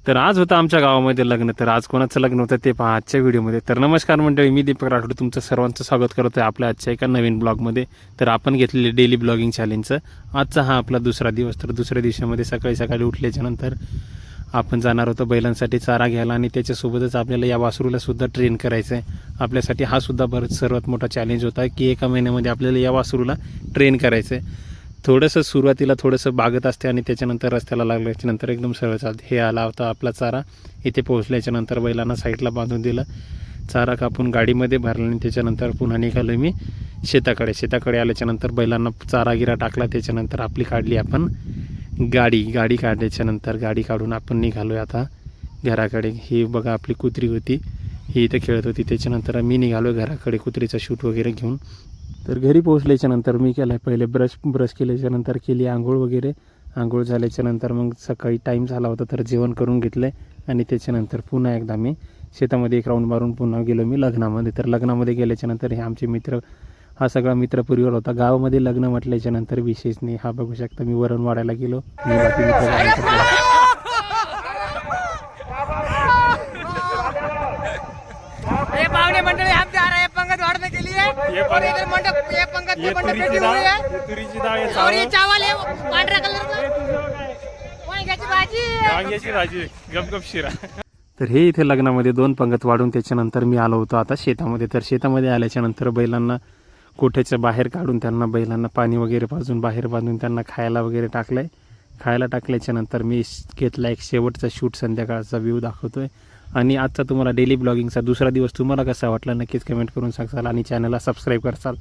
तर आज होतं आमच्या गावामध्ये लग्न. तर आज कोणाचं लग्न होतं ते पहा आजच्या व्हिडिओमध्ये. तर नमस्कार मंडळी, मी दीपक राठोड तुमचं सर्वांचं स्वागत करतो आहे आपल्या आजच्या एका नवीन ब्लॉगमध्ये. तर आपण घेतलेले डेली ब्लॉगिंग चॅलेंजचं आजचा हा आपला दुसरा दिवस. तर दुसऱ्या दिवसामध्ये सकाळी सकाळी उठल्याच्यानंतर आपण जाणार होतो बैलांसाठी चारा घ्यायला आणि त्याच्यासोबतच आपल्याला या वासरूला सुद्धा ट्रेन करायचं आहे. आपल्यासाठी हा सुद्धा सर्वात मोठा चॅलेंज होता की एका महिन्यामध्ये आपल्याला या वासरूला ट्रेन करायचं आहे. थोडंसं सुरुवातीला थोडंसं बागत असते आणि त्याच्यानंतर रस्त्याला लागल्याच्यानंतर एकदम सरळ चालते. हे आला होता आपला चारा. इथे पोहोचल्याच्यानंतर बैलांना साईडला बांधून दिलं, चारा कापून गाडीमध्ये भरला आणि त्याच्यानंतर पुन्हा निघालो मी शेताकडे आल्याच्यानंतर बैलांना चारा गिरा टाकला. त्याच्यानंतर आपली काढली आपण गाडी काढल्याच्यानंतर गाडी काढून आपण निघालो आहे आता घराकडे. ही बघा आपली कुत्री होती, ही इथे खेळत होती. त्याच्यानंतर मी निघालो घराकडे कुत्रीचा शूट वगैरे घेऊन. तर घरी पोहोचल्याच्यानंतर मी केलं आहे पहिले ब्रश केल्याच्यानंतर केली आंघोळ झाल्याच्यानंतर मग सकाळी टाईम झाला होता तर जेवण करून घेतलं आहे आणि त्याच्यानंतर पुन्हा एकदा मी शेतामध्ये एक राऊंड मारून पुन्हा गेलो मी लग्नामध्ये. तर लग्नामध्ये गेल्याच्यानंतर हे आमचे मित्र, हा सगळा मित्रपरिवार होता. गावामध्ये लग्न म्हटल्याच्यानंतर विशेष नाही. हा बघू शकता मी वरण वाढायला गेलो, मी बाकी मित्र पावने मंडळी हम जा रहे हैं पंगत वाड़ने के लिए और इधर मंडप ये पंगत में मंडप बैठी हुई है तुरीची डाळ और ये चावल है पांढरा कलर का वांग्याची भाजी गपगप शिरा. तर हे इथे लग्नामध्ये 2 पंगत वाढून त्याच्यानंतर मी आलो होतो आता शेतामध्ये. तर शेतामध्ये आल्याच्यानंतर बैलांना कोठ्याच्या बाहेर काढून त्यांना बैलांना पाणी वगैरे पाजून बाहेर बांधून त्यांना खायला वगैरे टाकलं आहे. खायला टाकल्याच्यानंतर मी घेतला एक शेवटचा शूट, संध्याकाळचा व्ह्यू दाखवतो आहे. आणि आजचा तुम्हाला डेली ब्लॉगिंगचा दुसरा दिवस तुम्हाला कसा वाटला नक्कीच कमेंट करून सांगाल आणि चॅनलला सबस्क्राईब करसाल.